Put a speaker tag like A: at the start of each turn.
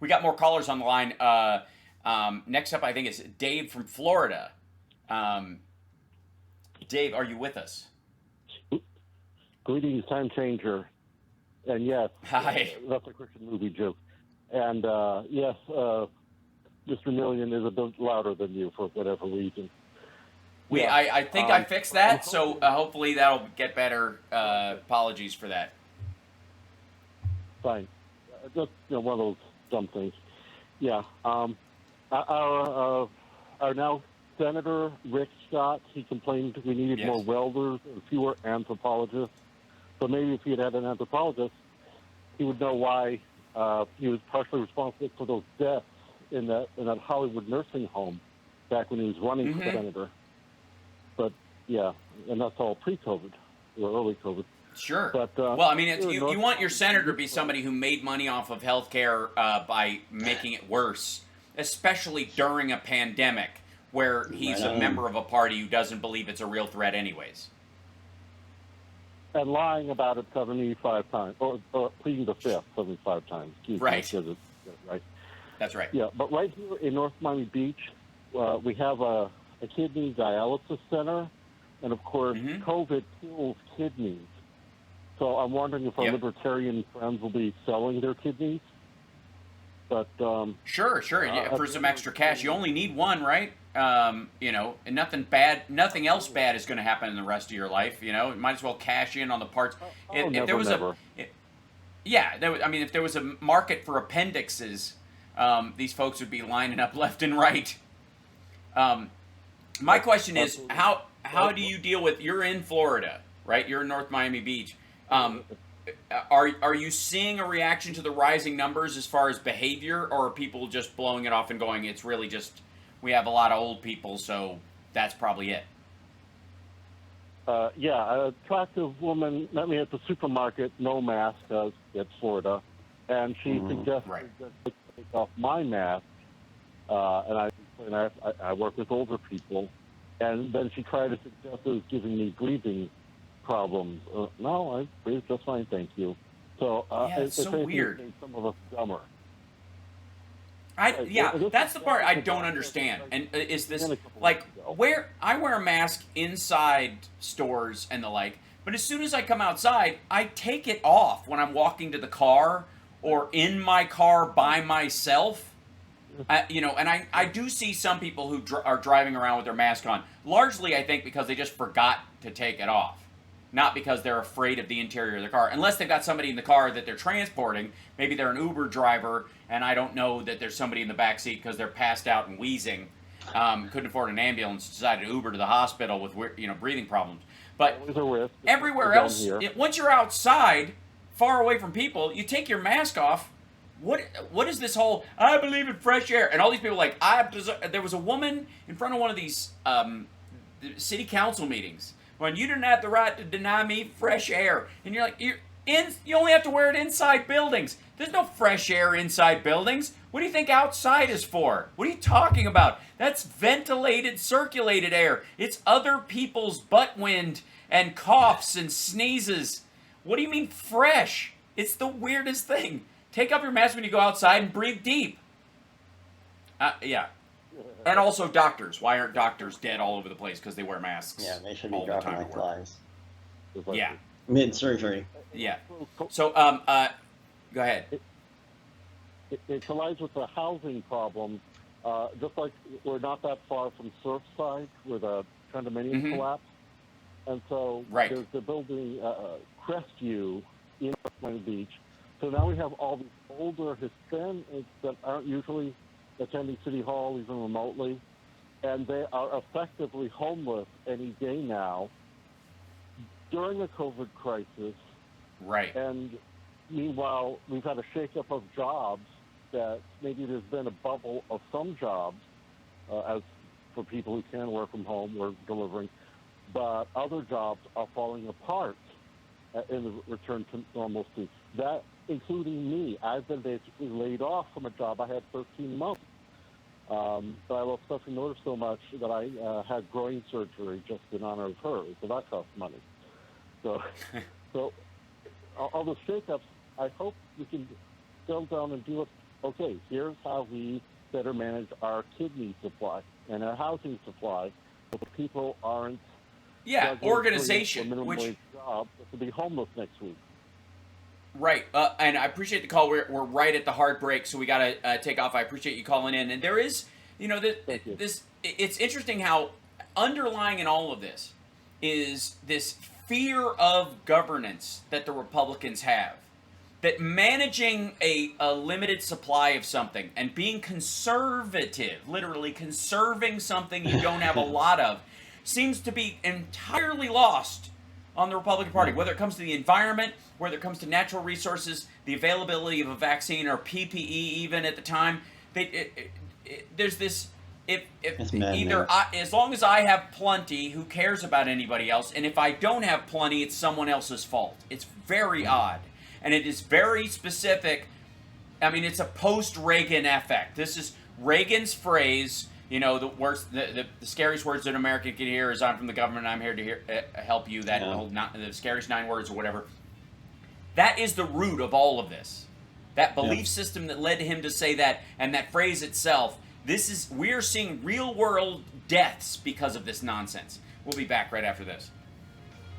A: We got more callers on the line. Next up, I think it's Dave from Florida. Um, Dave, are you with us?
B: Greetings, Time Changer. And yes,
A: Hi.
B: that's a Christian movie joke. And yes, Mr. Million is a bit louder than you for whatever reason.
A: We,
B: Yeah.
A: I think I fixed that,
B: I'm
A: so
B: hoping,
A: hopefully that'll get better.
B: okay,
A: Apologies for that.
B: fine. Just one of those dumb things. Yeah. Our now Senator Rick Scott, he complained we needed more
A: Yes.
B: welders and fewer anthropologists. So maybe if he had an anthropologist, he would know why he was partially responsible for those deaths in that Hollywood nursing home back when he was running for
A: Mm-hmm.
B: senator. But yeah, and that's all pre-COVID or early COVID.
A: Sure.
B: But
A: Well, I mean,
B: here in
A: you
B: North
A: want your
B: Miami
A: senator to
B: Beach,
A: be somebody who made money off of healthcare by making it worse, especially during a pandemic where
C: Right
A: he's a
C: on.
A: member of a party who doesn't believe it's a real threat, anyways.
B: and lying about it 75 times, or pleading the fifth 75 times. Excuse me,
A: Right.
B: because it's right.
A: That's right.
B: Yeah, but right here in North Miami Beach, we have a kidney dialysis center, and of course,
A: Mm-hmm.
B: COVID kills kidneys. So I'm wondering if our
A: Yep.
B: libertarian friends will be selling their kidneys. But
A: Sure, sure. Yeah,
B: at
A: for
B: the
A: some
B: end of
A: extra
B: the
A: cash, you
B: day,
A: only need one, right? And nothing else bad is going to happen in the rest of your life. Might as well cash in on the parts. If there
B: never,
A: was
B: never.
A: yeah, I mean, if there was a market for appendixes, these folks would be lining up left and right. My question is,
B: Absolutely.
A: how do you deal with? You're in Florida, right? You're in North Miami Beach. Are you seeing a reaction to the rising numbers as far as behavior, or are people just blowing it off and going, it's really just we have a lot of old people, so that's probably it?
B: Yeah, an attractive woman met me at the supermarket, no mask, because it's Florida, and she suggested
A: Right.
B: that I take off my mask, I work with older people, and then she tried to suggest it was giving me breathing problems. No, I breathe just fine, thank you. So
A: Yeah, it's
B: if
A: so
B: anything, it
A: weird.
B: made some of us dumber.
A: Yeah,
B: This
A: that's the part I
B: is
A: don't
B: about
A: understand. And is this
B: again a couple
A: like
B: weeks ago.
A: where I wear a mask inside stores and the like, but as soon as I come outside, I take it off when I'm walking to the car or in my car by myself. And I do see some people who are driving around with their mask on, largely I think because they just forgot to take it off, not because they're afraid of the interior of the car, unless they've got somebody in the car that they're transporting. Maybe they're an Uber driver, and I don't know that there's somebody in the back seat because they're passed out and wheezing, couldn't afford an ambulance, decided to Uber to the hospital with breathing problems. But
B: Always a risk.
A: everywhere
B: Down
A: else,
B: here.
A: once you're outside, far away from people, you take your mask off. What is this whole I believe in fresh air and all these people like there was a woman in front of one of these city council meetings when you didn't have the right to deny me fresh air, and you're like you only have to wear it inside buildings. There's no fresh air inside buildings. What do you think outside is for? What are you talking about? That's ventilated, circulated air. It's other people's butt wind and coughs and sneezes. What do you mean fresh? It's the weirdest thing. Take off your mask when you go outside and breathe deep. Yeah. And also doctors. Why aren't doctors dead all over the place because they wear masks?
C: Yeah, they should be
A: all the
C: dropping
A: time
C: like
A: at work?
C: flies.
A: Yeah.
C: Mid-surgery.
A: Yeah. So, go ahead.
B: It collides with the housing problem, just like we're not that far from Surfside, where the condominium
A: Mhm.
B: collapsed. And so
A: Right.
B: they're building Crestview in Miami Beach. So now we have all these older Hispanics that aren't usually attending City Hall, even remotely, and they are effectively homeless any day now during the COVID crisis.
A: Right.
B: And meanwhile, we've had a shakeup of jobs that maybe there's been a bubble of some jobs as for people who can work from home or delivering, but other jobs are falling apart in the return to normalcy. That, including me. I've been basically laid off from a job I had 13 months. But I love Stephanie Miller so much that I had groin surgery just in honor of her. So that costs money. So, so all the shakeups, I hope we can settle down and deal with okay, here's how we better manage our kidney supply and our housing supply, so people aren't
A: Organization,
B: minimum
A: which
B: wage job to be homeless next week.
A: right, and I appreciate the call. We're right at the hard break, so we got to take off. I appreciate you calling in, and there is, this. It's interesting how underlying in all of this is this fear of governance that the Republicans have. That managing a limited supply of something and being conservative, literally conserving something you don't have a lot of, seems to be entirely lost on the Republican Party, whether it comes to the environment, whether it comes to natural resources, the availability of a vaccine or PPE even at the time. There's this, as long as I have plenty, who cares about anybody else? And if I don't have plenty, it's someone else's fault. It's very odd. And it is very specific. I mean, it's a post-Reagan effect. This is Reagan's phrase. The worst, the scariest words that an American can hear is "I'm from the government. I'm here to help you." That whole the scariest 9 words or whatever. That is the root of all of this. That belief system that led him to say that, and that phrase itself. We are seeing real-world deaths because of this nonsense. We'll be back right after this.